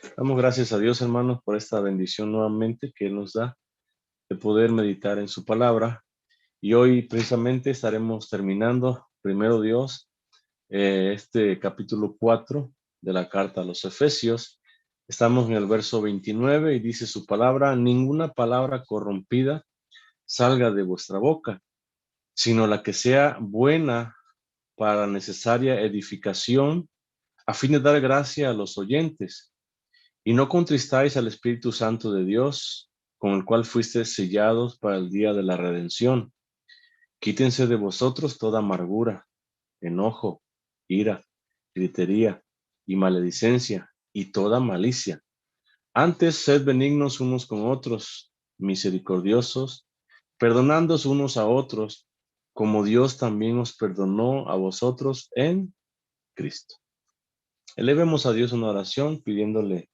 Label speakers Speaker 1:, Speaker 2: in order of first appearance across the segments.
Speaker 1: Damos gracias a Dios, hermanos, por esta bendición nuevamente que Él nos da de poder meditar en su palabra. Y hoy precisamente estaremos terminando, primero Dios, este capítulo 4 de la carta a los Efesios. Estamos en el verso 29 y dice su palabra: ninguna palabra corrompida salga de vuestra boca, sino la que sea buena para necesaria edificación, a fin de dar gracia a los oyentes. Y no contristáis al Espíritu Santo de Dios, con el cual fuisteis sellados para el día de la redención. Quítense de vosotros toda amargura, enojo, ira, gritería y maledicencia y toda malicia. Antes sed benignos unos con otros, misericordiosos, perdonándoos unos a otros, como Dios también os perdonó a vosotros en Cristo. Elevemos a Dios una oración pidiéndole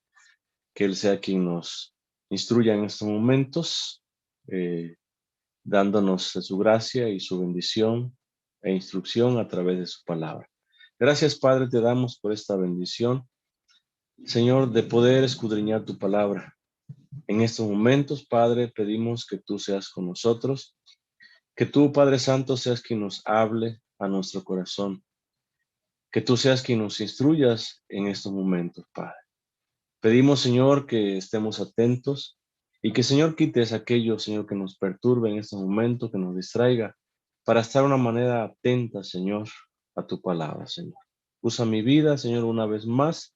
Speaker 1: que Él sea quien nos instruya en estos momentos, eh, dándonos su gracia y su bendición e instrucción a través de su palabra. Gracias, Padre, te damos por esta bendición, Señor, de poder escudriñar tu palabra. En estos momentos, Padre, pedimos que tú seas con nosotros, que tú, Padre Santo, seas quien nos hable a nuestro corazón, que tú seas quien nos instruyas en estos momentos, Padre. Pedimos, Señor, que estemos atentos y que, Señor, quites aquello, Señor, que nos perturbe en este momento, que nos distraiga, para estar de una manera atenta, Señor, a tu palabra, Señor. Usa mi vida, Señor, una vez más,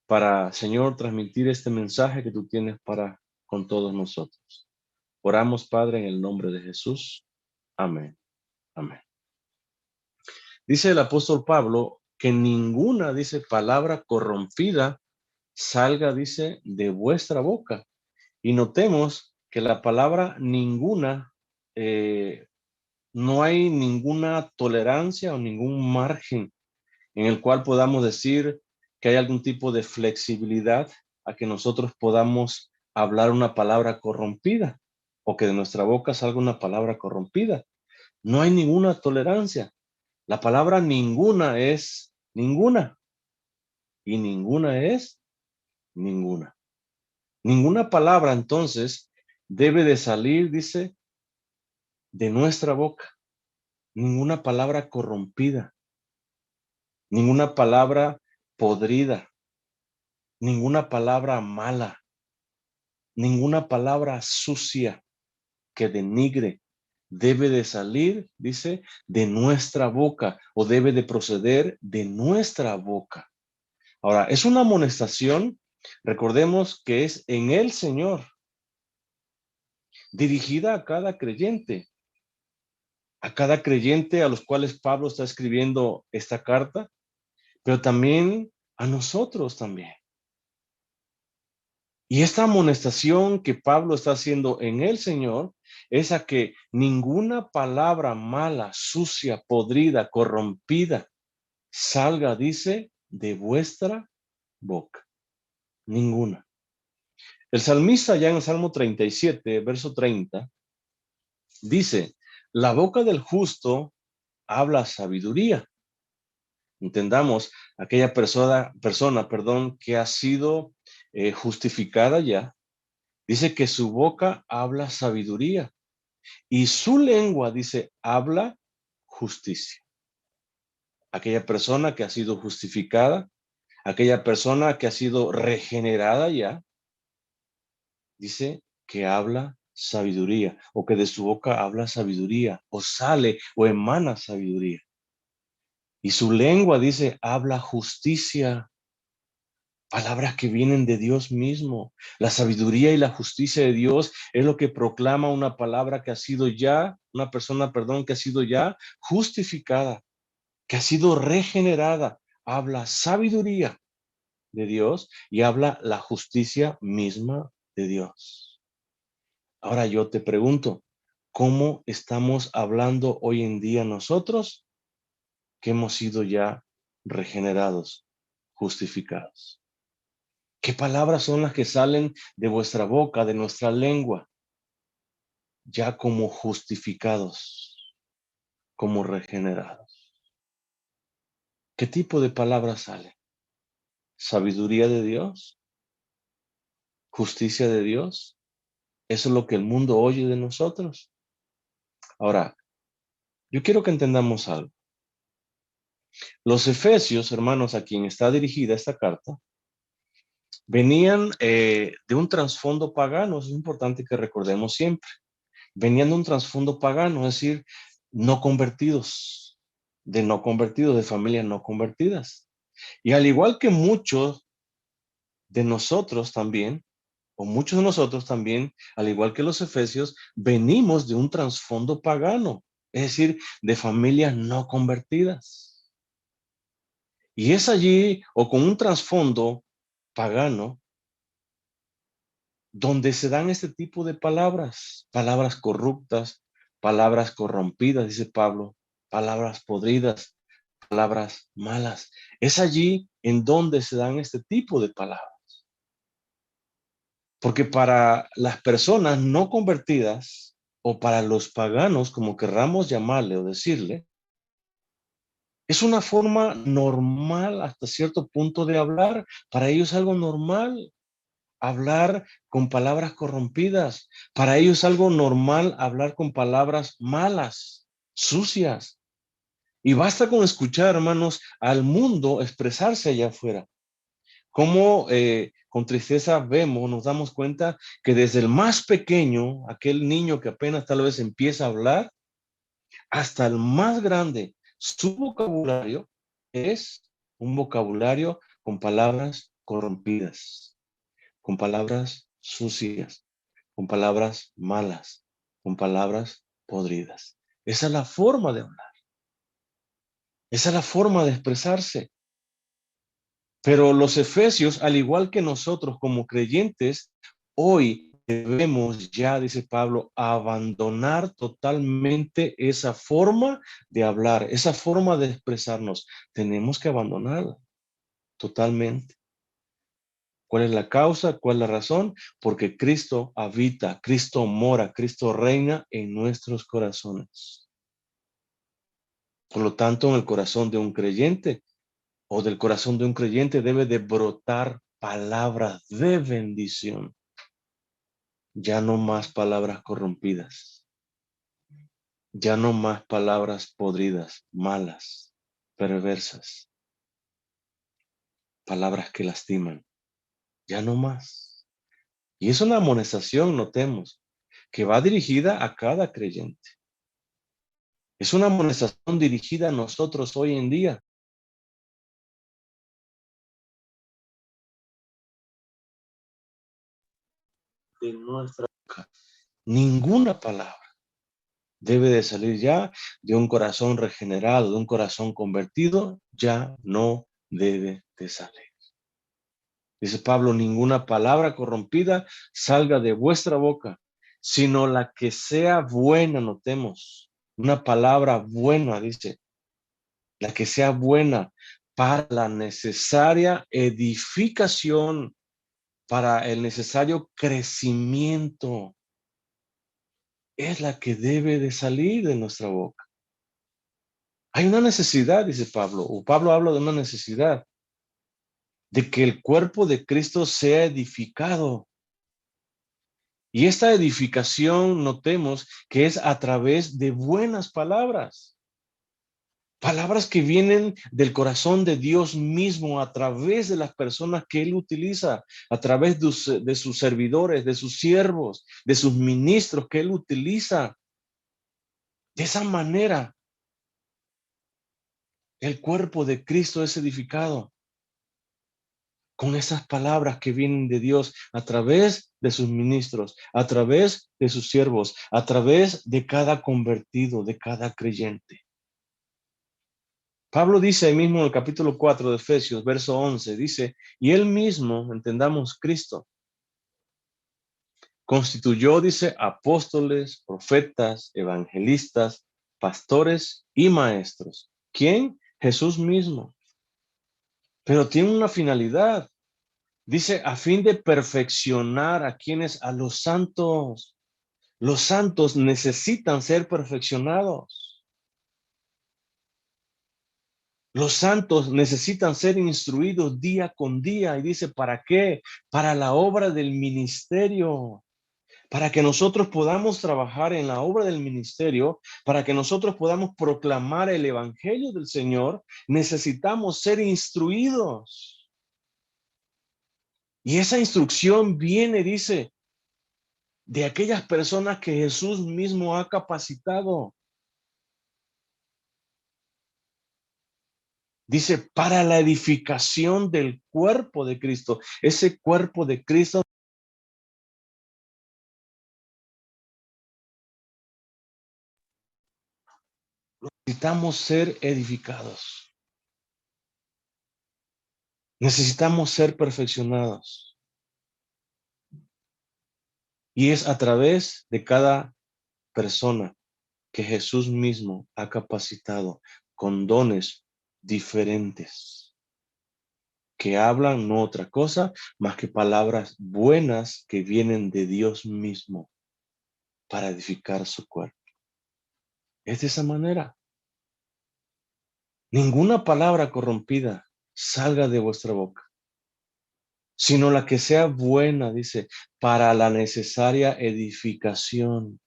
Speaker 1: para, Señor, transmitir este mensaje que tú tienes para con todos nosotros. Oramos, Padre, en el nombre de Jesús. Amén. Amén. Dice el apóstol Pablo que ninguna, dice, palabra corrompida salga, dice, de vuestra boca. Y notemos que la palabra ninguna, no hay ninguna tolerancia o ningún margen en el cual podamos decir que hay algún tipo de flexibilidad a que nosotros podamos hablar una palabra corrompida o que de nuestra boca salga una palabra corrompida. No hay ninguna tolerancia. La palabra ninguna es ninguna y ninguna es ninguna. Ninguna palabra entonces debe de salir, dice, de nuestra boca. Ninguna palabra corrompida, ninguna palabra podrida, ninguna palabra mala, ninguna palabra sucia que denigre debe de salir, dice, de nuestra boca o debe de proceder de nuestra boca. Ahora, es una amonestación, recordemos que es en el Señor, dirigida a cada creyente a los cuales Pablo está escribiendo esta carta, pero también a nosotros también. Y esta amonestación que Pablo está haciendo en el Señor es a que ninguna palabra mala, sucia, podrida, corrompida salga, dice, de vuestra boca. Ninguna. El salmista ya en el Salmo 37, verso 30, dice: la boca del justo habla sabiduría. Entendamos, aquella persona, que ha sido justificada ya, dice que su boca habla sabiduría y su lengua, dice, habla justicia. Aquella persona que ha sido justificada, aquella persona que ha sido regenerada ya, dice que habla sabiduría o que de su boca habla sabiduría o sale o emana sabiduría. Y su lengua, dice, habla justicia. Palabras que vienen de Dios mismo. La sabiduría y la justicia de Dios es lo que proclama una palabra que ha sido ya, una persona, perdón, que ha sido ya justificada, que ha sido regenerada. Habla sabiduría de Dios y habla la justicia misma de Dios. Ahora yo te pregunto, ¿cómo estamos hablando hoy en día nosotros que hemos sido ya regenerados, justificados? ¿Qué palabras son las que salen de vuestra boca, de nuestra lengua, ya como justificados, como regenerados? ¿Qué tipo de palabras salen? ¿Sabiduría de Dios? justicia de Dios. Eso es lo que el mundo oye de nosotros. Ahora, yo quiero que entendamos algo. Los efesios, hermanos, a quien está dirigida esta carta, venían de un trasfondo pagano. Es importante que recordemos siempre. Venían de un trasfondo pagano, es decir, no convertidos, de familias no convertidas. Y al igual que muchos de nosotros también, o muchos de nosotros también, al igual que los efesios, venimos de un trasfondo pagano, es decir, de familias no convertidas. Y es allí, o con un trasfondo pagano, donde se dan este tipo de palabras, palabras corruptas, palabras corrompidas, dice Pablo, palabras podridas, palabras malas. Es allí en donde se dan este tipo de palabras. Porque para las personas no convertidas o para los paganos, como querramos llamarle o decirle, es una forma normal hasta cierto punto de hablar. Para ellos es algo normal hablar con palabras corrompidas. Para ellos es algo normal hablar con palabras malas, sucias. Y basta con escuchar, hermanos, al mundo expresarse allá afuera. Cómo con tristeza vemos, nos damos cuenta que desde el más pequeño, aquel niño que apenas tal vez empieza a hablar, hasta el más grande, su vocabulario es un vocabulario con palabras corrompidas, con palabras sucias, con palabras malas, con palabras podridas. Esa es la forma de hablar, esa es la forma de expresarse. Pero los efesios, al igual que nosotros como creyentes, hoy debemos ya, dice Pablo, abandonar totalmente esa forma de hablar, esa forma de expresarnos. Tenemos que abandonarla totalmente. ¿Cuál es la causa? ¿Cuál es la razón? Porque Cristo habita, Cristo mora, Cristo reina en nuestros corazones. Por lo tanto, en el corazón de un creyente o del corazón de un creyente debe de brotar palabras de bendición, ya no más palabras corrompidas, ya no más palabras podridas, malas, perversas, palabras que lastiman, ya no más. Y es una amonestación, notemos, que va dirigida a cada creyente. Es una amonestación dirigida a nosotros hoy en día. De nuestra boca, ninguna palabra debe de salir ya de un corazón regenerado, de un corazón convertido, ya no debe de salir. Dice Pablo, ninguna palabra corrompida salga de vuestra boca, sino la que sea buena, notemos, una palabra buena, dice, la que sea buena para la necesaria edificación, para el necesario crecimiento, es la que debe de salir de nuestra boca. Hay una necesidad, dice Pablo, o Pablo habla de una necesidad, de que el cuerpo de Cristo sea edificado. Y esta edificación, notemos que es a través de buenas palabras. Palabras que vienen del corazón de Dios mismo a través de las personas que Él utiliza, a través de sus servidores, de sus siervos, de sus ministros que Él utiliza. De esa manera, el cuerpo de Cristo es edificado con esas palabras que vienen de Dios a través de sus ministros, a través de sus siervos, a través de cada convertido, de cada creyente. Pablo dice ahí mismo en el capítulo 4 de Efesios, verso 11, dice, y él mismo, entendamos Cristo, constituyó, dice, apóstoles, profetas, evangelistas, pastores y maestros. ¿Quién? Jesús mismo. Pero tiene una finalidad. Dice, a fin de perfeccionar a quienes, a los santos. Los santos necesitan ser perfeccionados. Los santos necesitan ser instruidos día con día. Y dice, ¿para qué? Para la obra del ministerio. Para que nosotros podamos trabajar en la obra del ministerio, para que nosotros podamos proclamar el evangelio del Señor, necesitamos ser instruidos. Y esa instrucción viene, dice, de aquellas personas que Jesús mismo ha capacitado. Dice, para la edificación del cuerpo de Cristo. Ese cuerpo de Cristo necesitamos ser edificados. Necesitamos ser perfeccionados. Y es a través de cada persona que Jesús mismo ha capacitado con dones diferentes, que hablan no otra cosa más que palabras buenas que vienen de Dios mismo para edificar su cuerpo. Es de esa manera. Ninguna palabra corrompida salga de vuestra boca, sino la que sea buena, dice, para la necesaria edificación.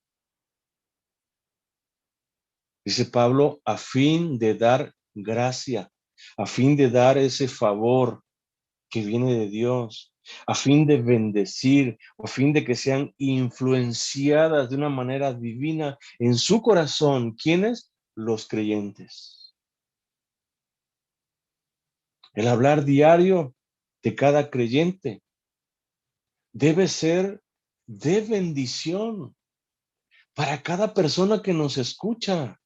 Speaker 1: Dice Pablo, a fin de dar gracia, a fin de dar ese favor que viene de Dios, a fin de bendecir, a fin de que sean influenciadas de una manera divina en su corazón. ¿Quiénes? Los creyentes. El hablar diario de cada creyente debe ser de bendición para cada persona que nos escucha.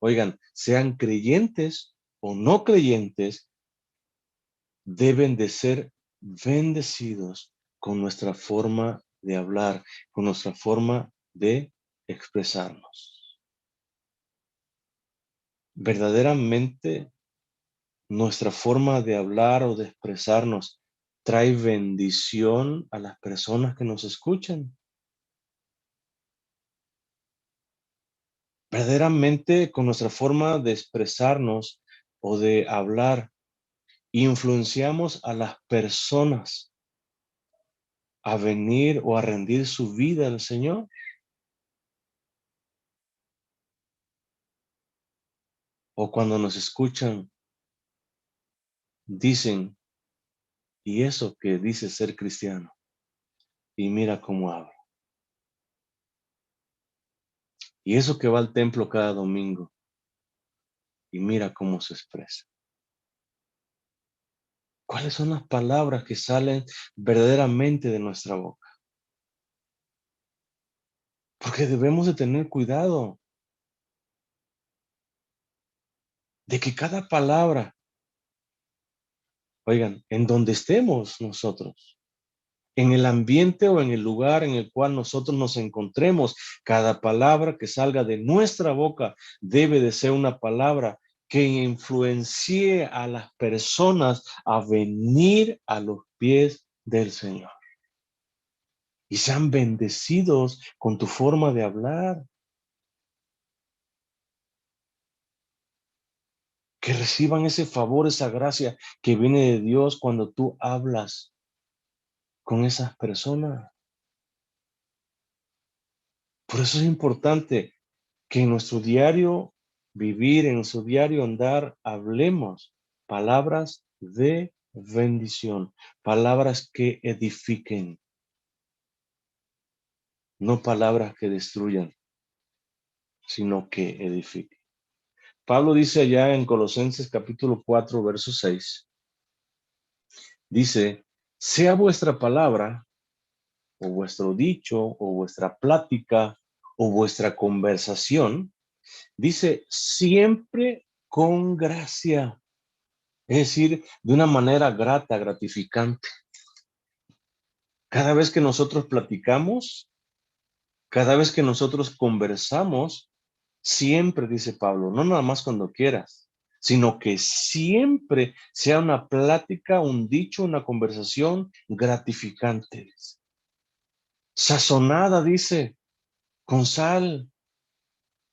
Speaker 1: Oigan, sean creyentes o no creyentes, deben de ser bendecidos con nuestra forma de hablar, con nuestra forma de expresarnos. Verdaderamente, nuestra forma de hablar o de expresarnos trae bendición a las personas que nos escuchan. Verdaderamente, con nuestra forma de expresarnos o de hablar, influenciamos a las personas a venir o a rendir su vida al Señor. O cuando nos escuchan, dicen, y eso que dice ser cristiano, y mira cómo habla. Y eso que va al templo cada domingo, y mira cómo se expresa. ¿Cuáles son las palabras que salen verdaderamente de nuestra boca? Porque debemos de tener cuidado de que cada palabra, oigan, en donde estemos nosotros, en el ambiente o en el lugar en el cual nosotros nos encontremos, cada palabra que salga de nuestra boca debe de ser una palabra que influencie a las personas a venir a los pies del Señor. Y sean bendecidos con tu forma de hablar. Que reciban ese favor, esa gracia que viene de Dios cuando tú hablas con esas personas. Por eso es importante que en nuestro diario vivir, en nuestro diario andar, hablemos palabras de bendición, palabras que edifiquen, no palabras que destruyan, sino que edifiquen. Pablo dice allá en Colosenses capítulo 4, verso 6, dice, sea vuestra palabra o vuestro dicho o vuestra plática o vuestra conversación, dice, siempre con gracia. Es decir, de una manera grata, gratificante. Cada vez que nosotros platicamos, cada vez que nosotros conversamos, siempre, dice Pablo, no nada más cuando quieras, sino que siempre sea una plática, un dicho, una conversación gratificante. Sazonada, dice, con sal,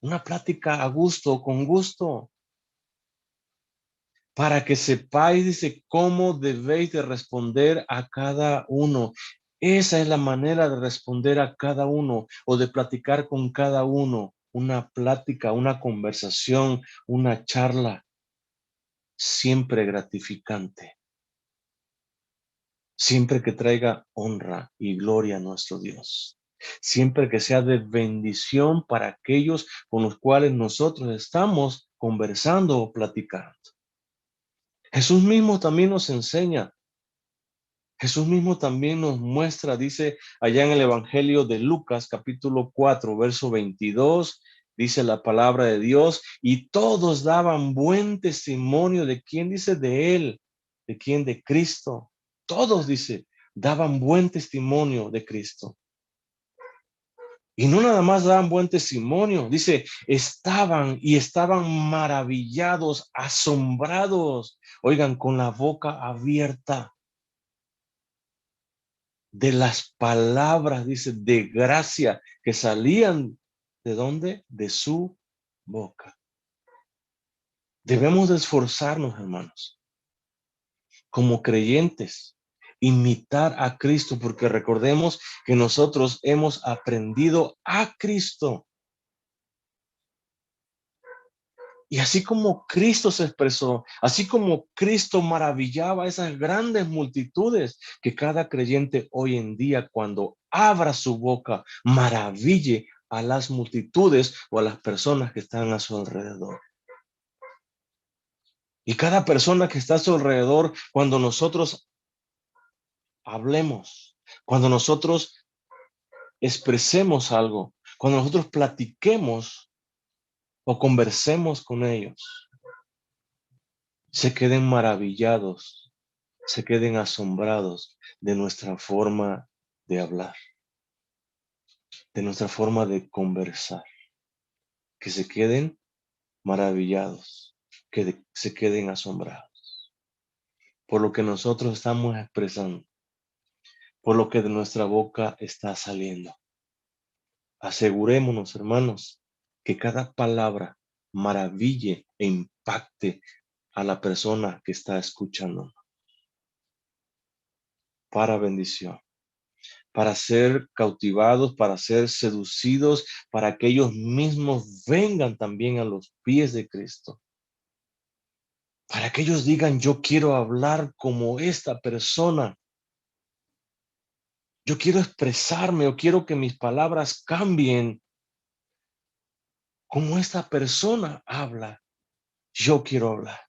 Speaker 1: una plática a gusto, con gusto. para que sepáis, dice, cómo debéis de responder a cada uno. Esa es la manera de responder a cada uno o de platicar con cada uno. Una plática, una conversación, una charla siempre gratificante, siempre que traiga honra y gloria a nuestro Dios, siempre que sea de bendición para aquellos con los cuales nosotros estamos conversando o platicando. Jesús mismo también nos enseña. Jesús mismo también nos muestra, dice allá en el Evangelio de Lucas, capítulo 4, verso 22, dice la palabra de Dios, y todos daban buen testimonio de quién, dice, de él, de quién, de Cristo. Todos, dice, daban buen testimonio de Cristo. Y no nada más daban buen testimonio, dice, estaban maravillados, asombrados, oigan, con la boca abierta de las palabras, dice, de gracia que salían, ¿de dónde? De su boca. Debemos de esforzarnos, hermanos, como creyentes, imitar a Cristo, porque recordemos que nosotros hemos aprendido a Cristo. Y así como Cristo se expresó, así como Cristo maravillaba a esas grandes multitudes, que cada creyente hoy en día, cuando abra su boca, maraville a las multitudes o a las personas que están a su alrededor. Y cada persona que está a su alrededor, cuando nosotros hablemos, cuando nosotros expresemos algo, cuando nosotros platiquemos o conversemos con ellos, se queden maravillados, se queden asombrados de nuestra forma de hablar, de nuestra forma de conversar, que se queden maravillados, se queden asombrados por lo que nosotros estamos expresando, por lo que de nuestra boca está saliendo. Asegurémonos, hermanos, que cada palabra maraville e impacte a la persona que está escuchando para bendición, para ser cautivados, para ser seducidos, para que ellos mismos vengan también a los pies de Cristo. Para que ellos digan, yo quiero hablar como esta persona. Yo quiero expresarme o quiero que mis palabras cambien como esta persona habla. Yo quiero hablar.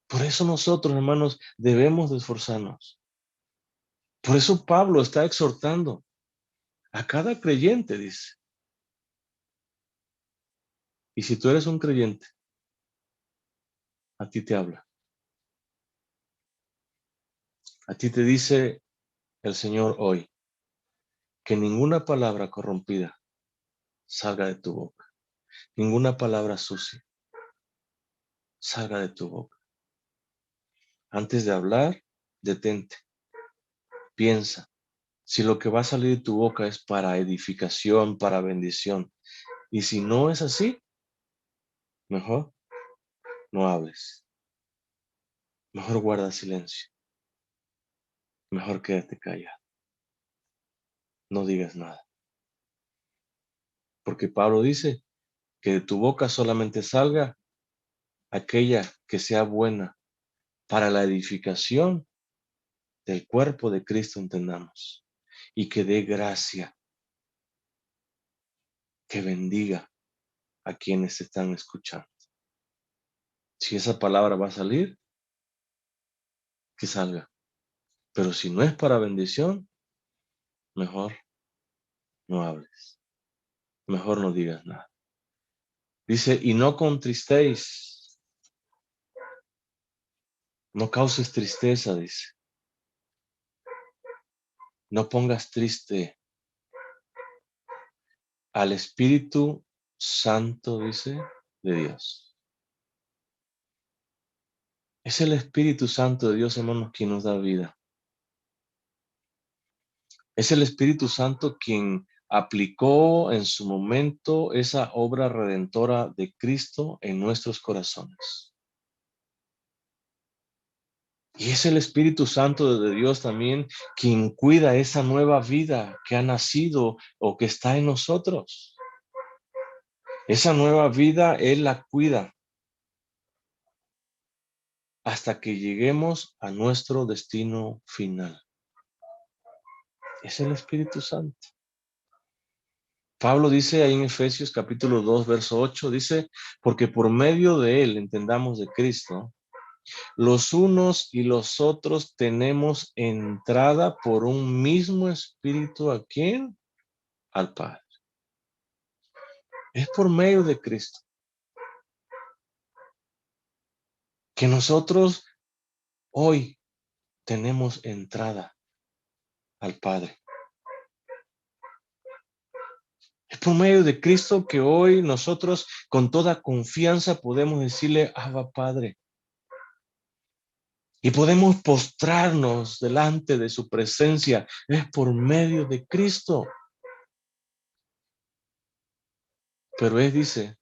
Speaker 1: Por eso nosotros, hermanos, debemos de esforzarnos. Por eso Pablo está exhortando a cada creyente, dice. Y si tú eres un creyente, a ti te habla. A ti te dice el Señor hoy que ninguna palabra corrompida salga de tu boca. Ninguna palabra sucia salga de tu boca. Antes de hablar, detente. Piensa. Si lo que va a salir de tu boca es para edificación, para bendición. Y si no es así, mejor no hables. Mejor guarda silencio. Mejor quédate callado. No digas nada. Porque Pablo dice que de tu boca solamente salga aquella que sea buena para la edificación del cuerpo de Cristo, entendamos. Y que dé gracia, que bendiga a quienes están escuchando. Si esa palabra va a salir, que salga. Pero si no es para bendición, mejor no hables. Mejor no digas nada. Dice, y no contristéis, no causes tristeza, dice. No pongas triste al Espíritu Santo, dice, de Dios. Es el Espíritu Santo de Dios, hermanos, quien nos da vida. Es el Espíritu Santo quien aplicó en su momento esa obra redentora de Cristo en nuestros corazones. Y es el Espíritu Santo de Dios también quien cuida esa nueva vida que ha nacido o que está en nosotros. Esa nueva vida Él la cuida hasta que lleguemos a nuestro destino final. Es el Espíritu Santo. Pablo dice ahí en Efesios capítulo 2, verso 8, dice, porque por medio de Él, entendamos de Cristo, los unos y los otros tenemos entrada por un mismo Espíritu. ¿A quién? Al Padre. Es por medio de Cristo que nosotros hoy tenemos entrada al Padre. Es por medio de Cristo que hoy nosotros con toda confianza podemos decirle, Abba Padre. Y podemos postrarnos delante de su presencia. Es por medio de Cristo. Pero Él dice,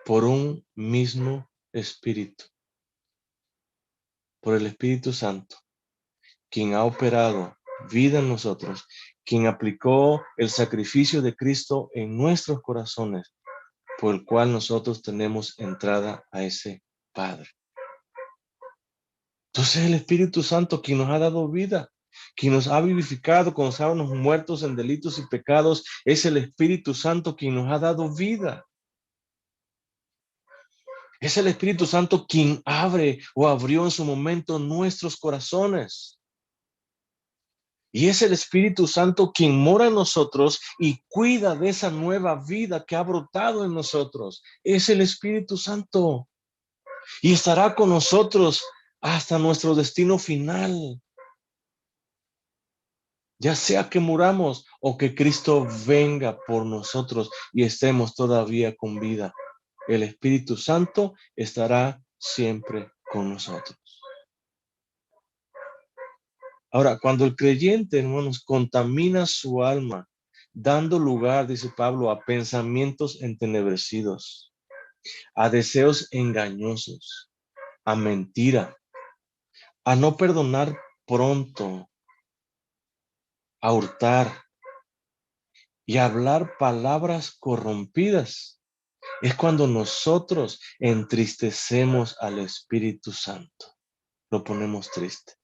Speaker 1: por un mismo Espíritu. Por el Espíritu Santo, quien ha operado vida en nosotros, quien aplicó el sacrificio de Cristo en nuestros corazones, por el cual nosotros tenemos entrada a ese Padre. Entonces el Espíritu Santo quien nos ha dado vida, quien nos ha vivificado cuando estábamos muertos en delitos y pecados, es el Espíritu Santo quien nos ha dado vida. Es el Espíritu Santo quien abre o abrió en su momento nuestros corazones. Y es el Espíritu Santo quien mora en nosotros y cuida de esa nueva vida que ha brotado en nosotros. Es el Espíritu Santo. Y estará con nosotros hasta nuestro destino final. Ya sea que muramos o que Cristo venga por nosotros y estemos todavía con vida. El Espíritu Santo estará siempre con nosotros. Ahora, cuando el creyente, hermanos, contamina su alma, dando lugar, dice Pablo, a pensamientos entenebrecidos, a deseos engañosos, a mentira, a no perdonar pronto, a hurtar y a hablar palabras corrompidas, es cuando nosotros entristecemos al Espíritu Santo. Lo ponemos triste.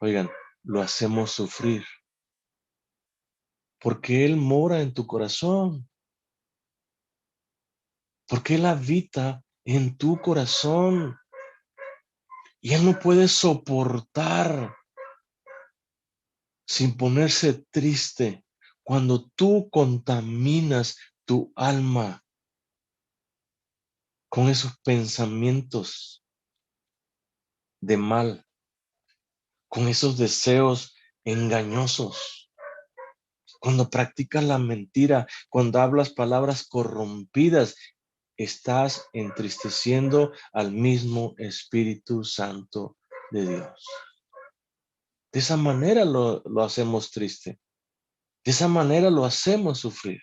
Speaker 1: Oigan, lo hacemos sufrir. Porque Él mora en tu corazón. Porque Él habita en tu corazón. Y Él no puede soportar sin ponerse triste cuando tú contaminas tu alma con esos pensamientos de mal, con esos deseos engañosos. Cuando practicas la mentira, cuando hablas palabras corrompidas, estás entristeciendo al mismo Espíritu Santo de Dios. De esa manera lo hacemos triste. De esa manera lo hacemos sufrir.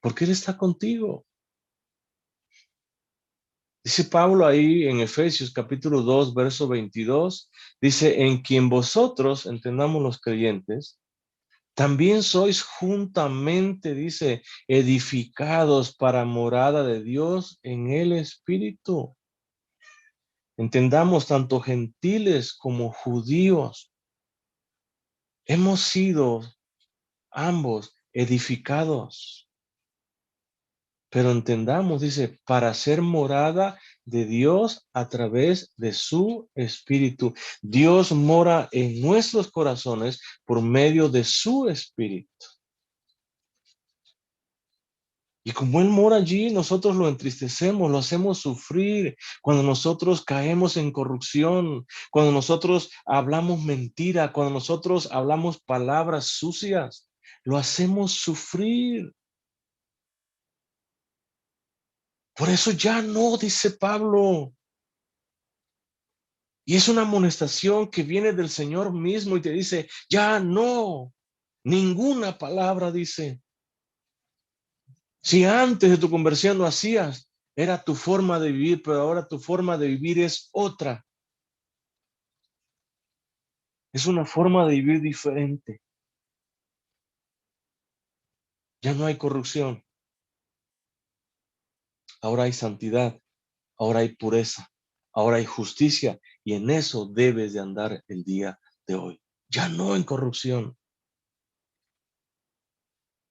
Speaker 1: Porque Él está contigo. Dice Pablo ahí en Efesios capítulo 2, verso 22, dice, en quien vosotros, entendamos los creyentes, también sois juntamente, dice, edificados para morada de Dios en el Espíritu. Entendamos, tanto gentiles como judíos, hemos sido ambos edificados. Pero entendamos, dice, para ser morada de Dios a través de su Espíritu. Dios mora en nuestros corazones por medio de su Espíritu. Y como Él mora allí, nosotros lo entristecemos, lo hacemos sufrir. Cuando nosotros caemos en corrupción, cuando nosotros hablamos mentira, cuando nosotros hablamos palabras sucias, lo hacemos sufrir. Por eso ya no, dice Pablo. Y es una amonestación que viene del Señor mismo y te dice, ya no. Ninguna palabra dice. Si antes de tu conversión lo hacías, era tu forma de vivir, pero ahora tu forma de vivir es otra. Es una forma de vivir diferente. Ya no hay corrupción. Ahora hay santidad. Ahora hay pureza. Ahora hay justicia. Y en eso debes de andar el día de hoy. Ya no en corrupción.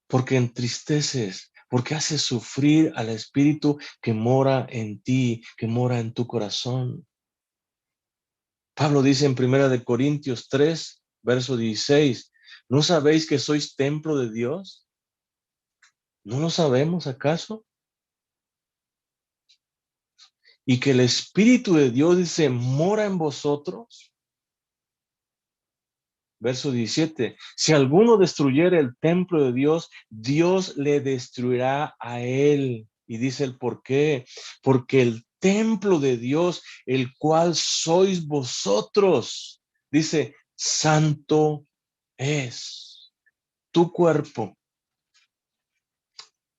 Speaker 1: Porque entristeces, porque haces sufrir al Espíritu que mora en ti, que mora en tu corazón. Pablo dice en 1 Corintios 3, verso 16, ¿no sabéis que sois templo de Dios? ¿No lo sabemos acaso? Y que el Espíritu de Dios dice, mora en vosotros. Verso 17, si alguno destruyere el templo de Dios, Dios le destruirá a él. Y dice el por qué, porque el templo de Dios, el cual sois vosotros, dice, santo es. Tu cuerpo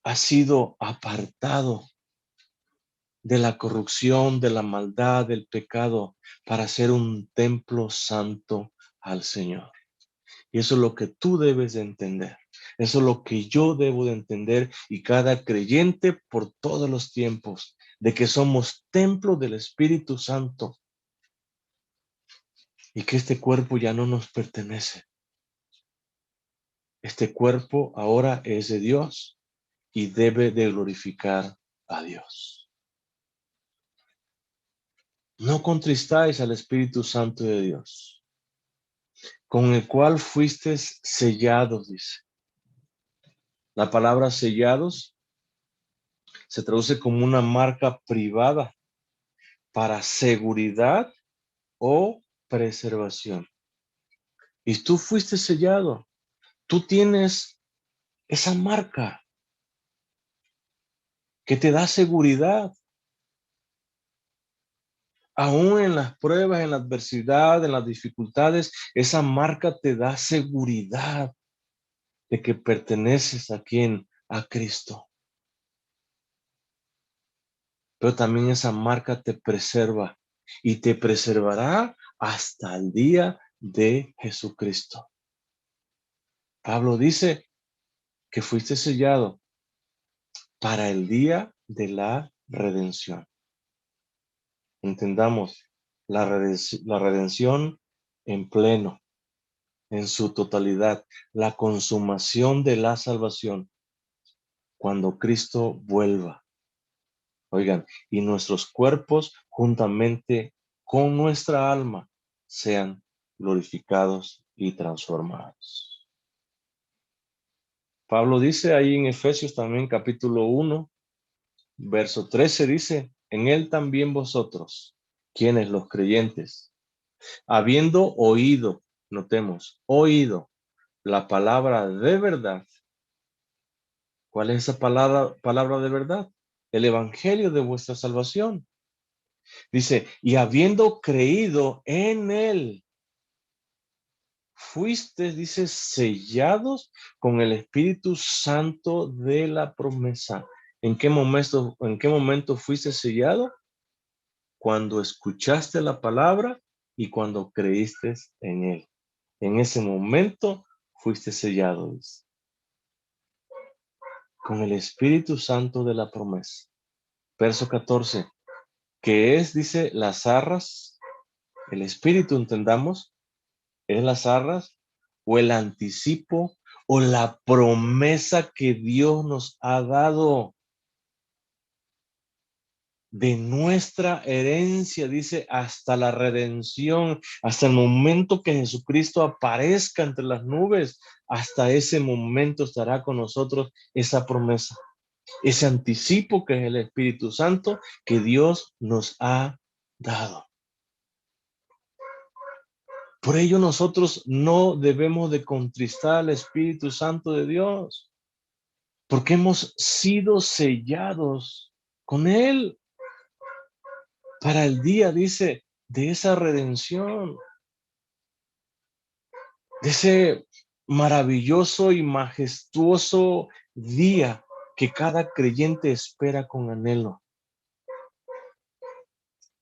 Speaker 1: ha sido apartado de la corrupción, de la maldad, del pecado, para ser un templo santo al Señor. Y eso es lo que tú debes de entender. Eso es lo que yo debo de entender y cada creyente por todos los tiempos, de que somos templo del Espíritu Santo y que este cuerpo ya no nos pertenece. Este cuerpo ahora es de Dios y debe de glorificar a Dios. No contristáis al Espíritu Santo de Dios, con el cual fuisteis sellados, dice. La palabra sellados se traduce como una marca privada para seguridad o preservación. Y tú fuiste sellado. Tú tienes esa marca que te da seguridad. Aún en las pruebas, en la adversidad, en las dificultades, esa marca te da seguridad de que perteneces a quién, a Cristo. Pero también esa marca te preserva y te preservará hasta el día de Jesucristo. Pablo dice que fuiste sellado para el día de la redención. Entendamos la redención en pleno, en su totalidad, la consumación de la salvación cuando Cristo vuelva. Oigan, y nuestros cuerpos juntamente con nuestra alma sean glorificados y transformados. Pablo dice ahí en Efesios también capítulo 1, verso 13 dice, en él también vosotros, quienes los creyentes, habiendo oído, notemos, oído la palabra de verdad. ¿Cuál es esa palabra de verdad? El evangelio de vuestra salvación. Dice, y habiendo creído en él, fuiste, dice, sellados con el Espíritu Santo de la promesa. En qué momento fuiste sellado? Cuando escuchaste la palabra y cuando creíste en él. En ese momento fuiste sellado, dice, con el Espíritu Santo de la promesa. Verso 14, que es, dice, las arras, el Espíritu, entendamos, es las arras o el anticipo o la promesa que Dios nos ha dado de nuestra herencia, dice, hasta la redención, hasta el momento que Jesucristo aparezca entre las nubes, hasta ese momento estará con nosotros esa promesa, ese anticipo que es el Espíritu Santo que Dios nos ha dado. Por ello nosotros no debemos de contristar al Espíritu Santo de Dios, porque hemos sido sellados con Él para el día, dice, de esa redención, de ese maravilloso y majestuoso día que cada creyente espera con anhelo.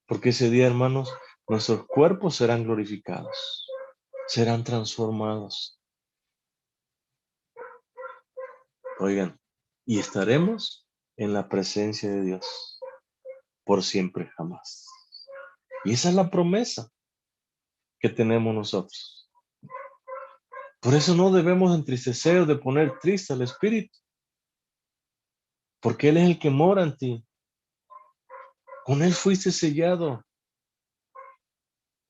Speaker 1: Porque ese día, hermanos, nuestros cuerpos serán glorificados, serán transformados. Oigan, y estaremos en la presencia de Dios por siempre jamás. Y esa es la promesa que tenemos nosotros. Por eso no debemos entristecer o de poner triste al Espíritu, porque Él es el que mora en ti. Con Él fuiste sellado.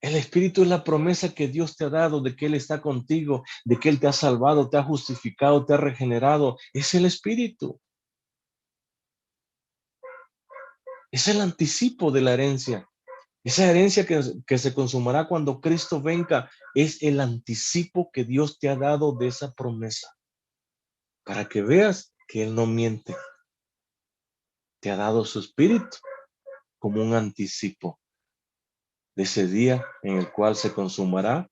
Speaker 1: El Espíritu es la promesa que Dios te ha dado de que Él está contigo, de que Él te ha salvado, te ha justificado, te ha regenerado. Es el Espíritu. Es el anticipo de la herencia. Esa herencia que se consumará cuando Cristo venga es el anticipo que Dios te ha dado de esa promesa. Para que veas que Él no miente. Te ha dado su Espíritu como un anticipo de ese día en el cual se consumará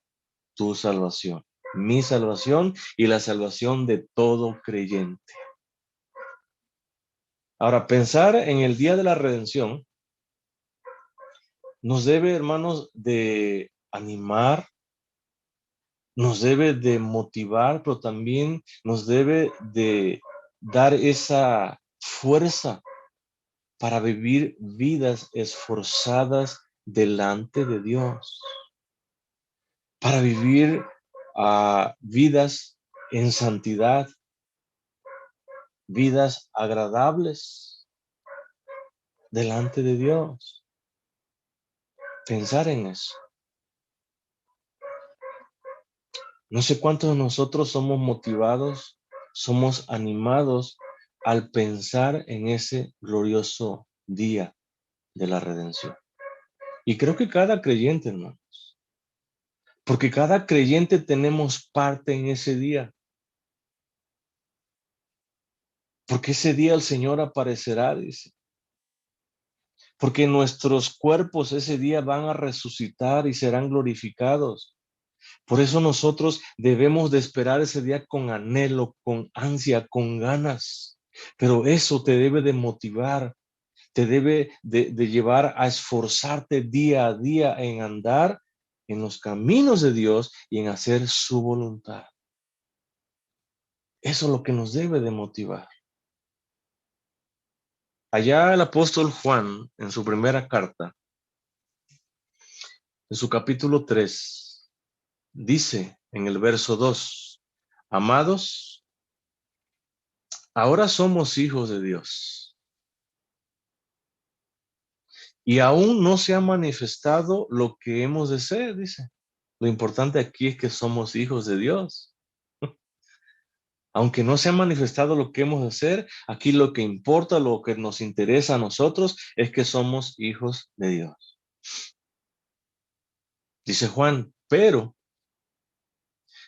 Speaker 1: tu salvación, mi salvación y la salvación de todo creyente. Ahora, pensar en el día de la redención nos debe, hermanos, de animar, nos debe de motivar, pero también nos debe de dar esa fuerza para vivir vidas esforzadas delante de Dios, para vivir vidas en santidad, vidas agradables delante de Dios. Pensar en eso. No sé cuántos de nosotros somos motivados, somos animados al pensar en ese glorioso día de la redención. Y creo que cada creyente, hermanos, porque cada creyente tenemos parte en ese día. Porque ese día el Señor aparecerá, dice. Porque nuestros cuerpos ese día van a resucitar y serán glorificados. Por eso nosotros debemos de esperar ese día con anhelo, con ansia, con ganas. Pero eso te debe de motivar, te debe de llevar a esforzarte día a día en andar en los caminos de Dios y en hacer su voluntad. Eso es lo que nos debe de motivar. Allá el apóstol Juan, en su primera carta, en su capítulo 3, dice en el verso 2, amados, ahora somos hijos de Dios y aún no se ha manifestado lo que hemos de ser, dice. Lo importante aquí es que somos hijos de Dios. Aunque no se ha manifestado lo que hemos de ser, aquí lo que importa, lo que nos interesa a nosotros es que somos hijos de Dios. Dice Juan, pero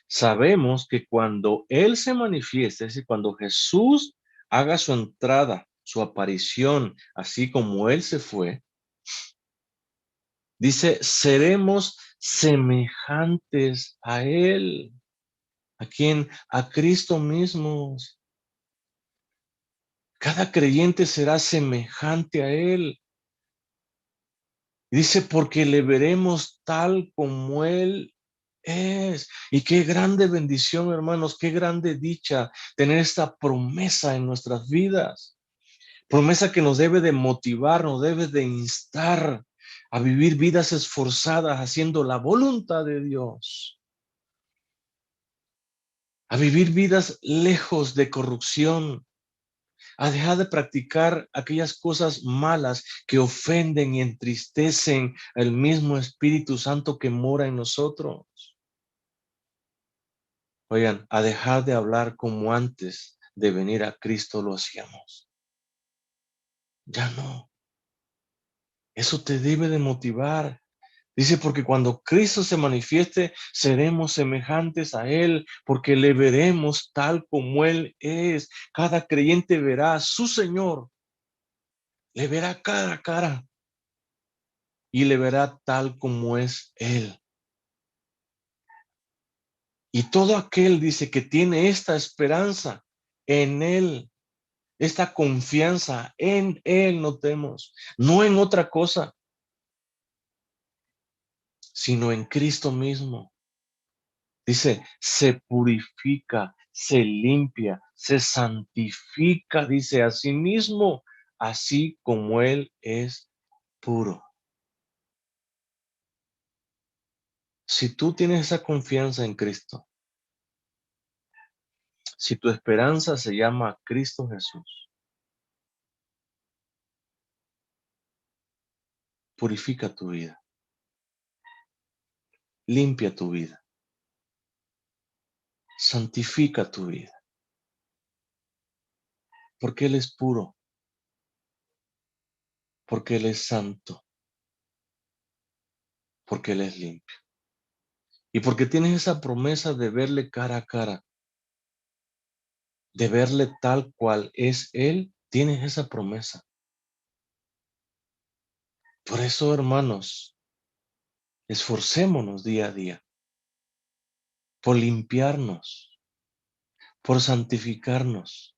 Speaker 1: sabemos que cuando Él se manifieste, es decir, cuando Jesús haga su entrada, su aparición, así como Él se fue, dice, seremos semejantes a Él. ¿A quién? A Cristo mismo. Cada creyente será semejante a Él. Dice, porque le veremos tal como Él es. Y qué grande bendición, hermanos, qué grande dicha tener esta promesa en nuestras vidas. Promesa que nos debe de motivar, nos debe de instar a vivir vidas esforzadas haciendo la voluntad de Dios. A vivir vidas lejos de corrupción, a dejar de practicar aquellas cosas malas que ofenden y entristecen al mismo Espíritu Santo que mora en nosotros. Oigan, a dejar de hablar como antes de venir a Cristo lo hacíamos. Ya no. Eso te debe de motivar. Dice, porque cuando Cristo se manifieste, seremos semejantes a Él, porque le veremos tal como Él es. Cada creyente verá a su Señor, le verá cara a cara y le verá tal como es Él. Y todo aquel dice que tiene esta esperanza en Él, esta confianza en Él, notemos, no en otra cosa, sino en Cristo mismo. Dice, se purifica, se limpia, se santifica, dice a sí mismo, así como Él es puro. Si tú tienes esa confianza en Cristo, si tu esperanza se llama Cristo Jesús, purifica tu vida, limpia tu vida, santifica tu vida, porque Él es puro, porque Él es santo, porque Él es limpio. Y porque tienes esa promesa de verle cara a cara, de verle tal cual es Él, tienes esa promesa. Por eso, hermanos, esforcémonos día a día por limpiarnos, por santificarnos,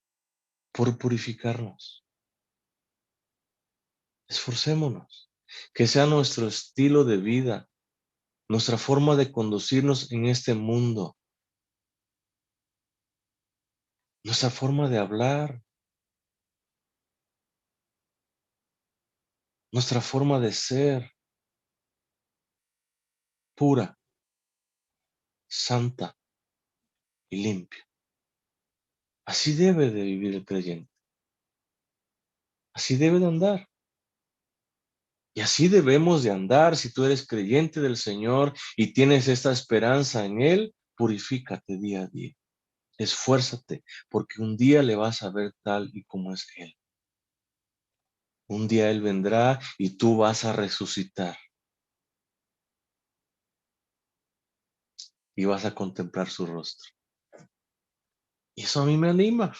Speaker 1: por purificarnos. Esforcémonos, que sea nuestro estilo de vida, nuestra forma de conducirnos en este mundo, nuestra forma de hablar, nuestra forma de ser pura, santa y limpia. Así debe de vivir el creyente, así debe de andar. Y así debemos de andar si tú eres creyente del Señor y tienes esta esperanza en Él, purifícate día a día. Esfuérzate, porque un día le vas a ver tal y como es Él. Un día Él vendrá y tú vas a resucitar y vas a contemplar su rostro. Y eso a mí me anima.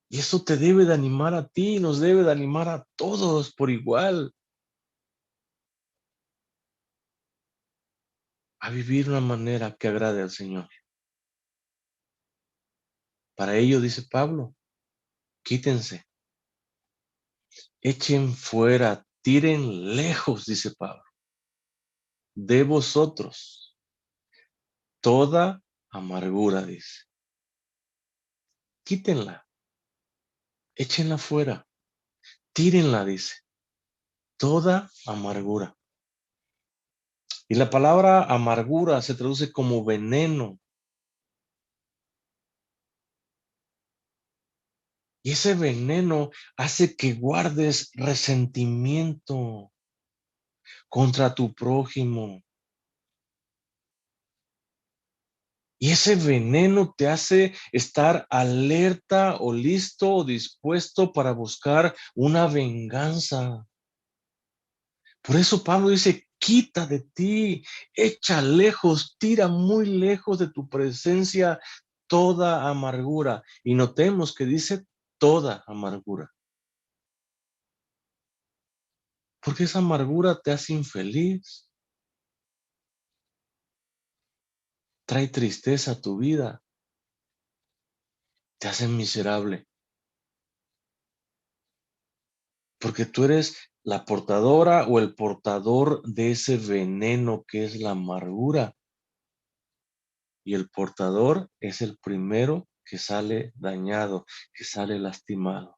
Speaker 1: Y eso te debe de animar a ti, nos debe de animar a todos por igual a vivir de una manera que agrade al Señor. Para ello, dice Pablo, quítense, echen fuera, tiren lejos, dice Pablo, de vosotros toda amargura, dice. Quítenla, échenla fuera, tírenla, dice. Toda amargura. Y la palabra amargura se traduce como veneno. Y ese veneno hace que guardes resentimiento contra tu prójimo. Y ese veneno te hace estar alerta o listo o dispuesto para buscar una venganza. Por eso Pablo dice, quita de ti, echa lejos, tira muy lejos de tu presencia toda amargura. Y notemos que dice toda amargura. Porque esa amargura te hace infeliz, trae tristeza a tu vida, te hace miserable. Porque tú eres la portadora o el portador de ese veneno que es la amargura. Y el portador es el primero que sale dañado, que sale lastimado.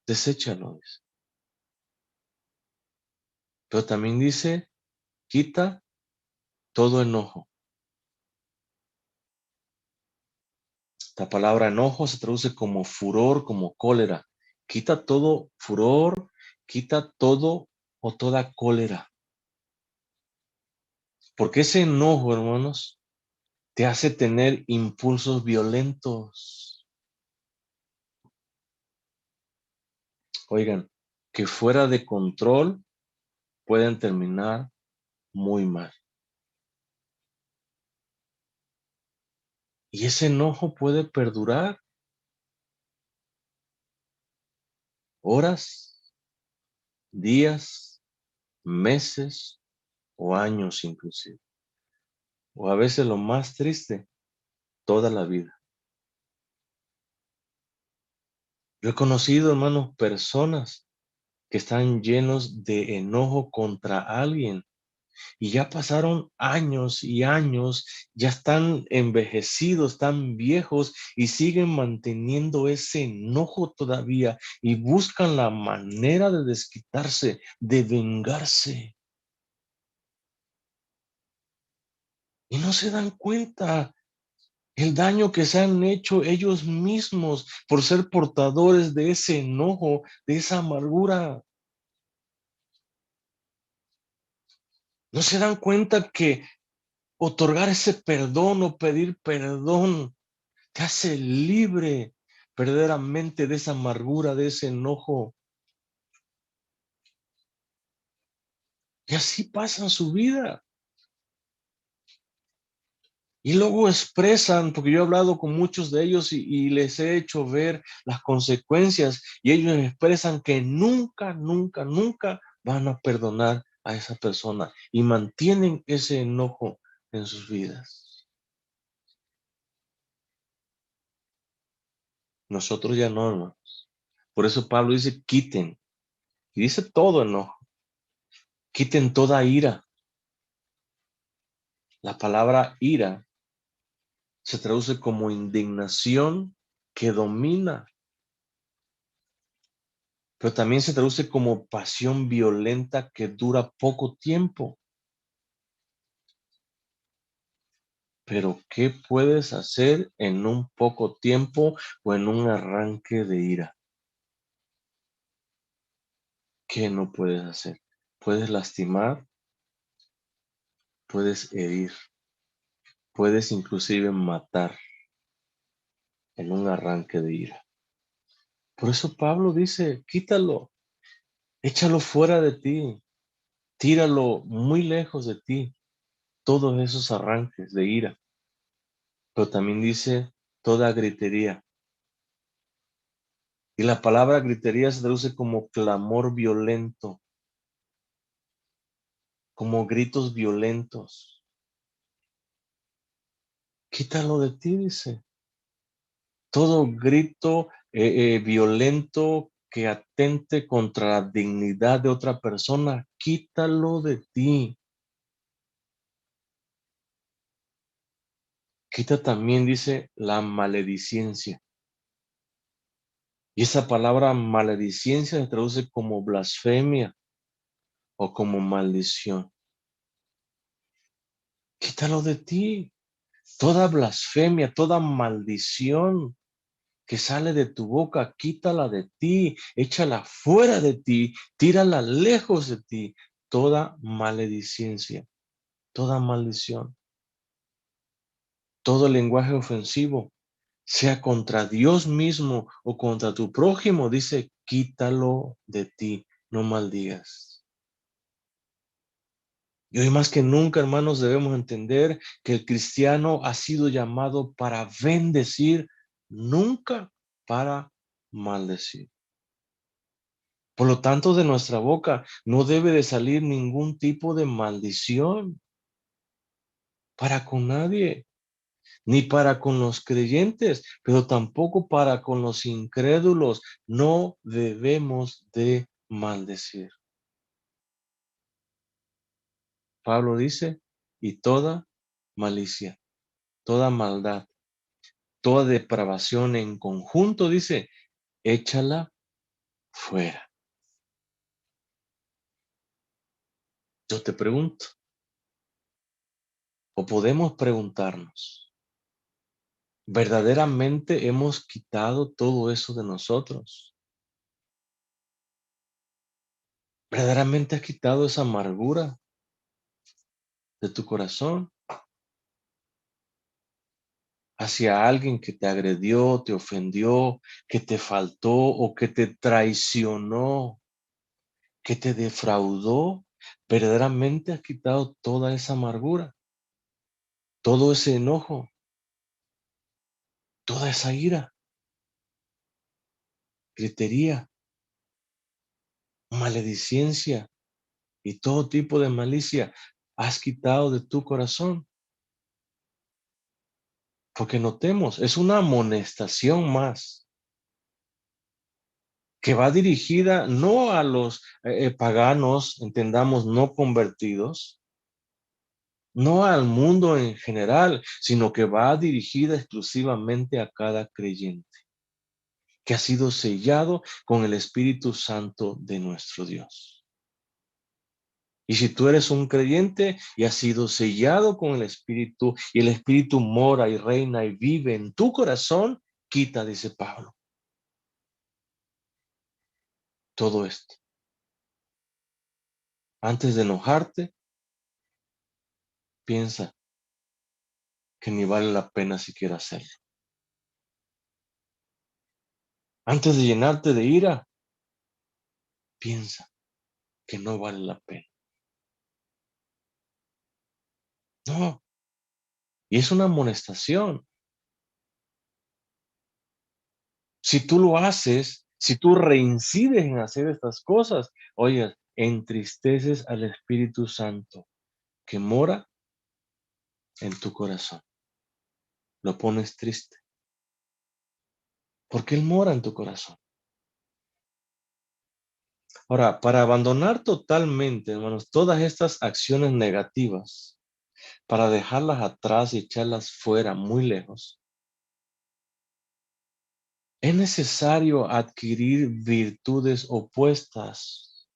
Speaker 1: Deséchalo, dice. Pero también dice, quita todo enojo. La palabra enojo se traduce como furor, como cólera. Quita todo furor, quita todo o toda cólera. Porque ese enojo, hermanos, te hace tener impulsos violentos. Oigan, que fuera de control pueden terminar muy mal. Y ese enojo puede perdurar horas, días, meses o años inclusive, o a veces lo más triste, toda la vida. Yo he conocido, hermanos, personas que están llenos de enojo contra alguien y ya pasaron años y años, ya están envejecidos, están viejos y siguen manteniendo ese enojo todavía y buscan la manera de desquitarse, de vengarse. Y no se dan cuenta el daño que se han hecho ellos mismos por ser portadores de ese enojo, de esa amargura. No se dan cuenta que otorgar ese perdón o pedir perdón te hace libre verdaderamente de esa amargura, de ese enojo. Y así pasan su vida. Y luego expresan, porque yo he hablado con muchos de ellos y les he hecho ver las consecuencias y ellos expresan que nunca, nunca, nunca van a perdonar a esa persona y mantienen ese enojo en sus vidas. Nosotros ya no, hermanos. Por eso Pablo dice, quiten. Y dice todo enojo. Quiten toda ira. La palabra ira se traduce como indignación que domina, pero también se traduce como pasión violenta que dura poco tiempo. Pero ¿qué puedes hacer en un poco tiempo o en un arranque de ira? ¿Qué no puedes hacer? Puedes lastimar, puedes herir, puedes inclusive matar en un arranque de ira. Por eso Pablo dice, quítalo, échalo fuera de ti, tíralo muy lejos de ti, todos esos arranques de ira. Pero también dice toda gritería. Y la palabra gritería se traduce como clamor violento, como gritos violentos. Quítalo de ti, dice. Todo grito violento que atente contra la dignidad de otra persona, quítalo de ti. Quita también, dice, la maledicencia. Y esa palabra maledicencia se traduce como blasfemia o como maldición. Quítalo de ti. Toda blasfemia, toda maldición que sale de tu boca, quítala de ti, échala fuera de ti, tírala lejos de ti. Toda maledicencia, toda maldición, todo lenguaje ofensivo, sea contra Dios mismo o contra tu prójimo, dice, quítalo de ti, no maldigas. Y hoy más que nunca, hermanos, debemos entender que el cristiano ha sido llamado para bendecir, nunca para maldecir. Por lo tanto, de nuestra boca no debe de salir ningún tipo de maldición para con nadie, ni para con los creyentes, pero tampoco para con los incrédulos. No debemos de maldecir. Pablo dice, y toda malicia, toda maldad, toda depravación en conjunto, dice, échala fuera. Yo te pregunto, o podemos preguntarnos, ¿verdaderamente hemos quitado todo eso de nosotros? ¿Verdaderamente has quitado esa amargura de tu corazón hacia alguien que te agredió, te ofendió, que te faltó o que te traicionó, que te defraudó? ¿Verdaderamente has quitado toda esa amargura, todo ese enojo, toda esa ira, gritería, maledicencia y todo tipo de malicia? has quitado de tu corazón. Porque notemos, es una amonestación más que va dirigida no a los paganos, entendamos, no convertidos, no al mundo en general, sino que va dirigida exclusivamente a cada creyente que ha sido sellado con el Espíritu Santo de nuestro Dios. Y si tú eres un creyente y has sido sellado con el Espíritu y el Espíritu mora y reina y vive en tu corazón, quita, dice Pablo, todo esto. Antes de enojarte, piensa que ni vale la pena siquiera hacerlo. Antes de llenarte de ira, piensa que no vale la pena. No, y es una amonestación. Si tú lo haces, si tú reincides en hacer estas cosas, oye, entristeces al Espíritu Santo que mora en tu corazón. Lo pones triste, porque Él mora en tu corazón. Ahora, para abandonar totalmente, hermanos, todas estas acciones negativas, para dejarlas atrás y echarlas fuera, muy lejos, es necesario adquirir virtudes opuestas.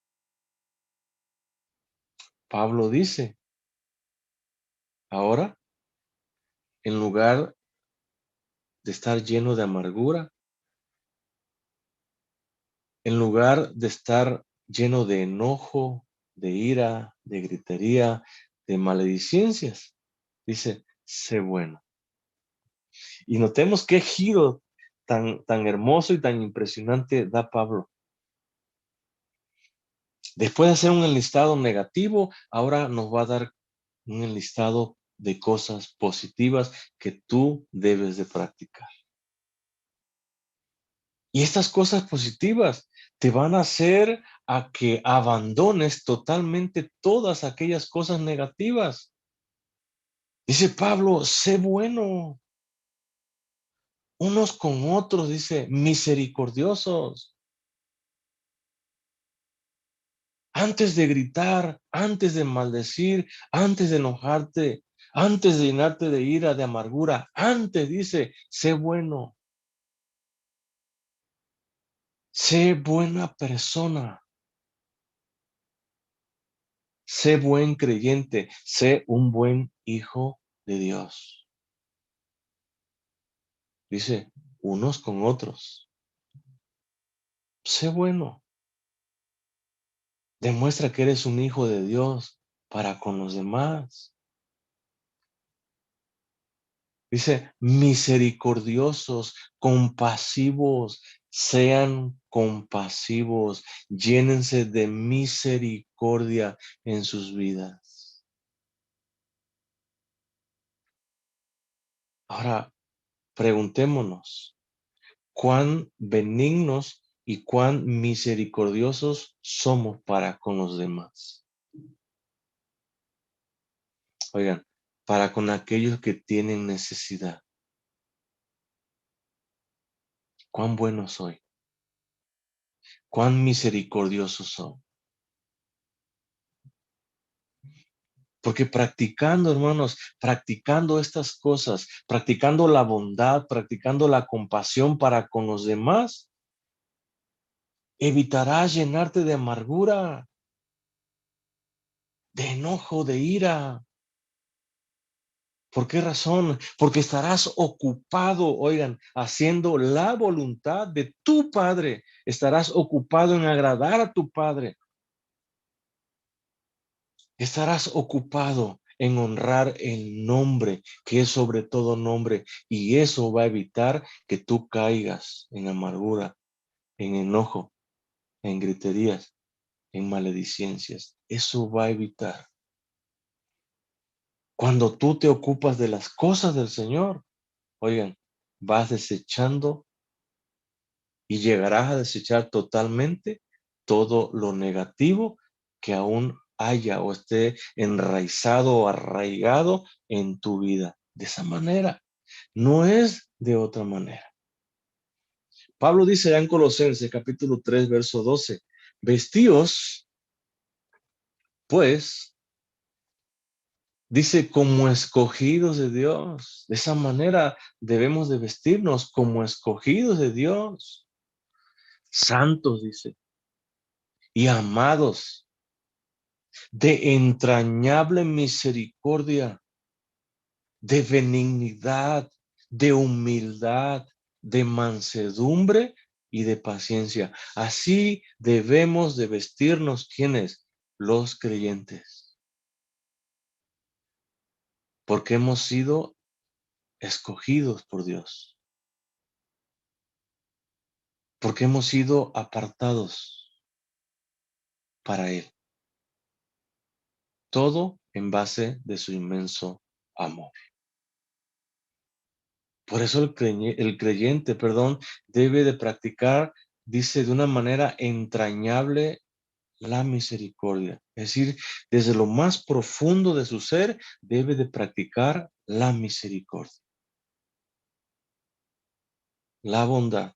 Speaker 1: Pablo dice, ahora, en lugar de estar lleno de amargura, en lugar de estar lleno de enojo, de ira, de gritería, de maledicencias, dice, sé bueno. Y notemos qué giro tan hermoso y tan impresionante da Pablo. Después de hacer un enlistado negativo, ahora nos va a dar un enlistado de cosas positivas que tú debes de practicar. Y estas cosas positivas te van a hacer a que abandones totalmente todas aquellas cosas negativas. Dice Pablo, sé bueno unos con otros, dice, misericordiosos. Antes de gritar, antes de maldecir, antes de enojarte, antes de llenarte de ira, de amargura, antes dice, sé bueno, sé buena persona, sé buen creyente, sé un buen hijo de Dios. Dice, unos con otros, sé bueno, demuestra que eres un hijo de Dios para con los demás. Dice, misericordiosos, compasivos, sean compasivos, llénense de misericordia en sus vidas. Ahora, preguntémonos, ¿cuán benignos y cuán misericordiosos somos para con los demás? Oigan, para con aquellos que tienen necesidad. ¿Cuán bueno soy? ¿Cuán misericordioso soy? Porque practicando, hermanos, practicando estas cosas, practicando la bondad, practicando la compasión para con los demás, evitarás llenarte de amargura, de enojo, de ira. ¿Por qué razón? Porque estarás ocupado, oigan, haciendo la voluntad de tu Padre. Estarás ocupado en agradar a tu Padre. Estarás ocupado en honrar el nombre que es sobre todo nombre, y eso va a evitar que tú caigas en amargura, en enojo, en griterías, en maledicencias. Eso va a evitar. Cuando tú te ocupas de las cosas del Señor, oigan, vas desechando y llegarás a desechar totalmente todo lo negativo que aún haya o esté enraizado o arraigado en tu vida. De esa manera, no es de otra manera. Pablo dice ya en Colosenses capítulo 3, verso 12, vestíos, pues, dice como escogidos de Dios. De esa manera debemos de vestirnos como escogidos de Dios. Santos, dice, y amados, de entrañable misericordia, de benignidad, de humildad, de mansedumbre y de paciencia. Así debemos de vestirnos, ¿quiénes? Los creyentes. Porque hemos sido escogidos por Dios. Porque hemos sido apartados para Él. Todo en base de su inmenso amor. Por eso el creyente, debe de practicar, dice, de una manera entrañable la misericordia. Es decir, desde lo más profundo de su ser, debe de practicar la misericordia, la bondad,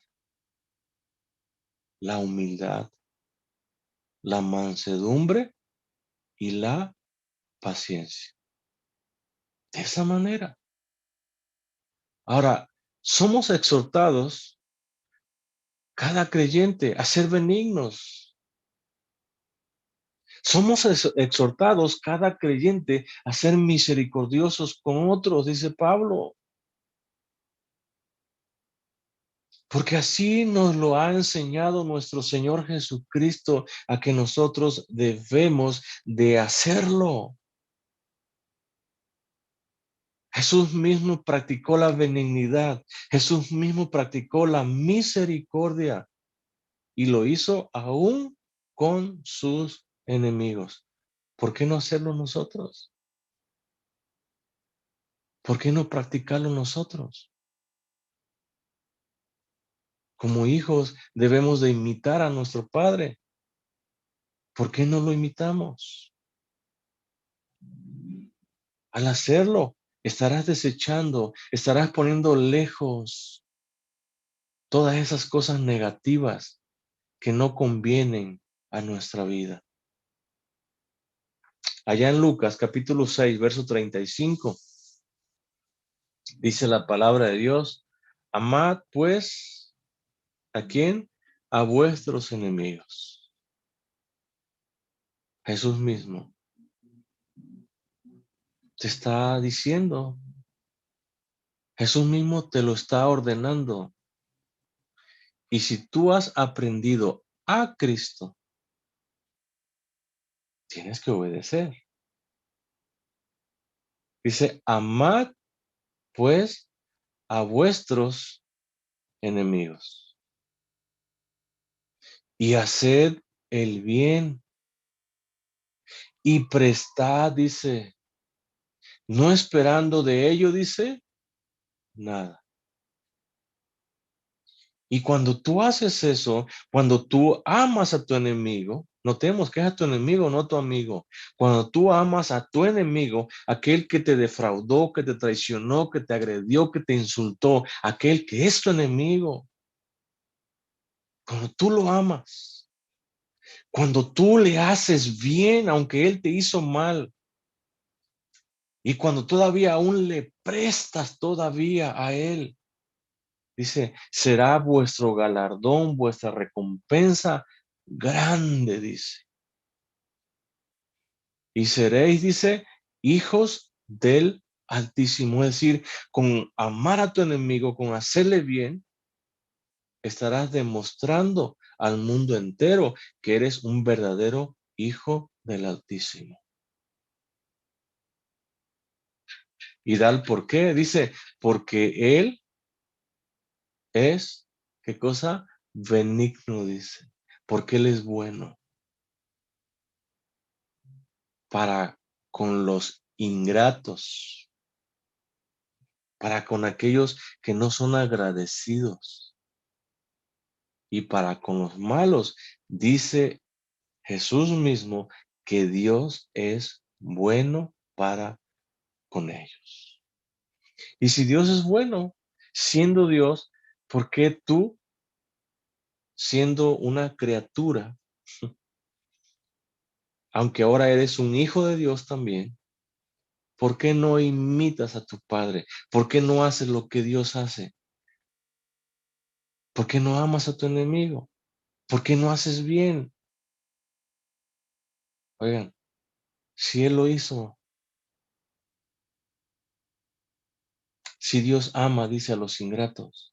Speaker 1: la humildad, la mansedumbre y la paciencia. De esa manera. Ahora, somos exhortados, cada creyente, a ser benignos. Somos exhortados, cada creyente, a ser misericordiosos con otros, dice Pablo. Porque así nos lo ha enseñado nuestro Señor Jesucristo, a que nosotros debemos de hacerlo. Jesús mismo practicó la benignidad. Jesús mismo practicó la misericordia y lo hizo aún con sus enemigos. ¿Por qué no hacerlo nosotros? ¿Por qué no practicarlo nosotros? Como hijos debemos de imitar a nuestro Padre. ¿Por qué no lo imitamos? Al hacerlo, estarás desechando, estarás poniendo lejos todas esas cosas negativas que no convienen a nuestra vida. Allá en Lucas capítulo 6, verso 35, dice la palabra de Dios, amad pues, ¿a quién? A vuestros enemigos. Jesús mismo te está diciendo, Jesús mismo te lo está ordenando. Y si tú has aprendido a Cristo, tienes que obedecer. Dice, amad pues a vuestros enemigos y haced el bien y prestad, dice, no esperando de ello, dice, nada. Y cuando tú haces eso, cuando tú amas a tu enemigo, notemos que es a tu enemigo, no a tu amigo. Cuando tú amas a tu enemigo, aquel que te defraudó, que te traicionó, que te agredió, que te insultó, aquel que es tu enemigo, cuando tú lo amas, cuando tú le haces bien, aunque él te hizo mal, y cuando todavía aún le prestas todavía a él, dice, será vuestro galardón, vuestra recompensa grande, dice. Y seréis, dice, hijos del Altísimo. Es decir, con amar a tu enemigo, con hacerle bien, estarás demostrando al mundo entero que eres un verdadero hijo del Altísimo. Y da el por qué. Dice, porque Él es, ¿qué cosa? Benigno, dice. Porque Él es bueno para con los ingratos, para con aquellos que no son agradecidos y para con los malos. Dice Jesús mismo que Dios es bueno para con ellos. Y si Dios es bueno, siendo Dios, ¿por qué tú, siendo una criatura, aunque ahora eres un hijo de Dios también, por qué no imitas a tu Padre? ¿Por qué no haces lo que Dios hace? ¿Por qué no amas a tu enemigo? ¿Por qué no haces bien? Oigan, si Él lo hizo, si Dios ama, dice a los ingratos,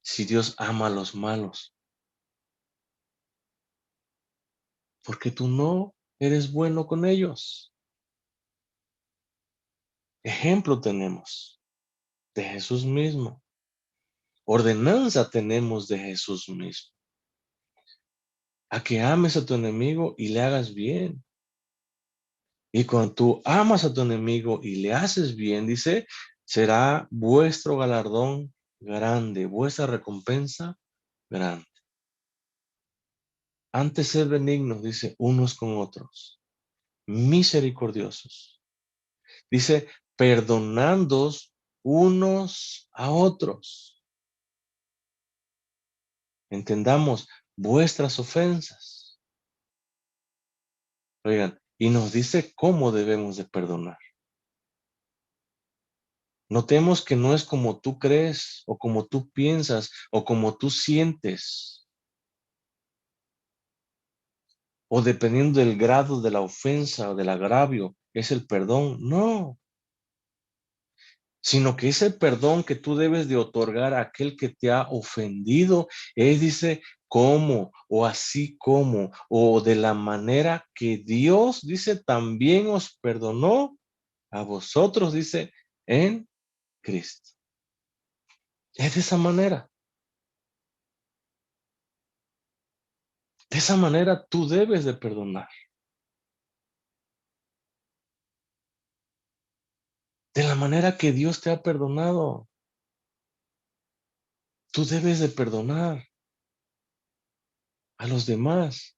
Speaker 1: si Dios ama a los malos, ¿por qué tú no eres bueno con ellos? Ejemplo tenemos de Jesús mismo. Ordenanza tenemos de Jesús mismo. A que ames a tu enemigo y le hagas bien. Y cuando tú amas a tu enemigo y le haces bien, dice, será vuestro galardón grande, vuestra recompensa grande. Antes ser benignos, dice, unos con otros, misericordiosos. Dice, perdonándoos unos a otros. Entendamos vuestras ofensas. Oigan, y nos dice cómo debemos de perdonar. Notemos que no es como tú crees o como tú piensas o como tú sientes o dependiendo del grado de la ofensa o del agravio, es el perdón. No, sino que ese perdón que tú debes de otorgar a aquel que te ha ofendido, él dice, ¿cómo? O así como, o de la manera que Dios, dice, también os perdonó a vosotros, dice, en Cristo. Es de esa manera. De esa manera tú debes de perdonar. De la manera que Dios te ha perdonado. Tú debes de perdonar a los demás.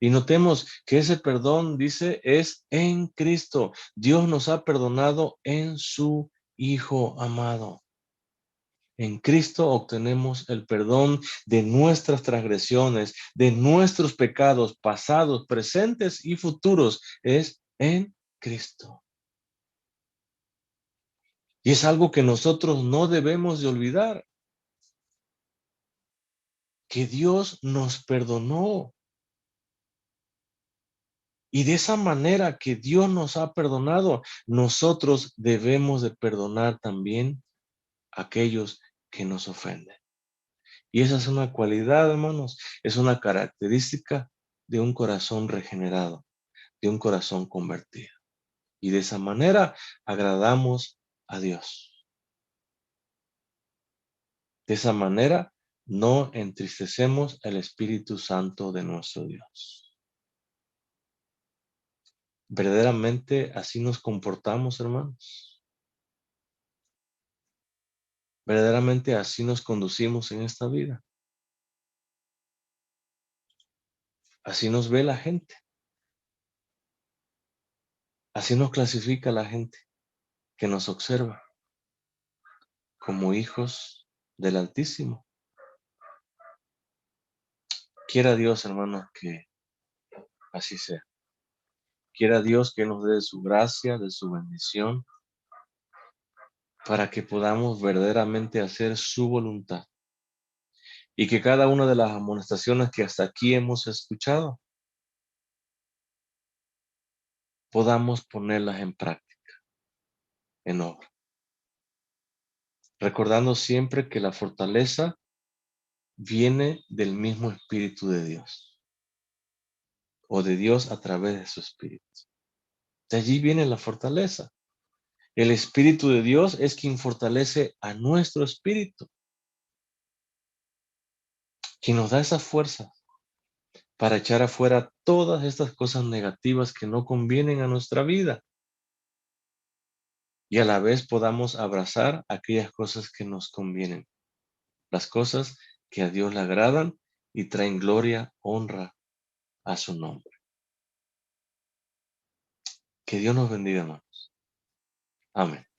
Speaker 1: Y notemos que ese perdón, dice, es en Cristo. Dios nos ha perdonado en su Hijo amado. En Cristo obtenemos el perdón de nuestras transgresiones, de nuestros pecados pasados, presentes y futuros. Es en Cristo. Y es algo que nosotros no debemos de olvidar, que Dios nos perdonó. Y de esa manera que Dios nos ha perdonado, nosotros debemos de perdonar también a aquellos que nos ofenden. Y esa es una cualidad, hermanos, es una característica de un corazón regenerado, de un corazón convertido. Y de esa manera agradamos a Dios. De esa manera no entristecemos el Espíritu Santo de nuestro Dios. Verdaderamente así nos comportamos, hermanos. Verdaderamente así nos conducimos en esta vida. Así nos ve la gente. Así nos clasifica la gente que nos observa como hijos del Altísimo. Quiera Dios, hermanos, que así sea. Quiera Dios que nos dé de su gracia, de su bendición, para que podamos verdaderamente hacer su voluntad. Y que cada una de las amonestaciones que hasta aquí hemos escuchado, podamos ponerlas en práctica, en obra. Recordando siempre que la fortaleza viene del mismo Espíritu de Dios, o de Dios a través de su Espíritu. De allí viene la fortaleza. El Espíritu de Dios es quien fortalece a nuestro espíritu, quien nos da esa fuerza para echar afuera todas estas cosas negativas que no convienen a nuestra vida y a la vez podamos abrazar aquellas cosas que nos convienen, las cosas que a Dios le agradan y traen gloria, honra a su nombre. Que Dios nos bendiga, hermanos. Amén.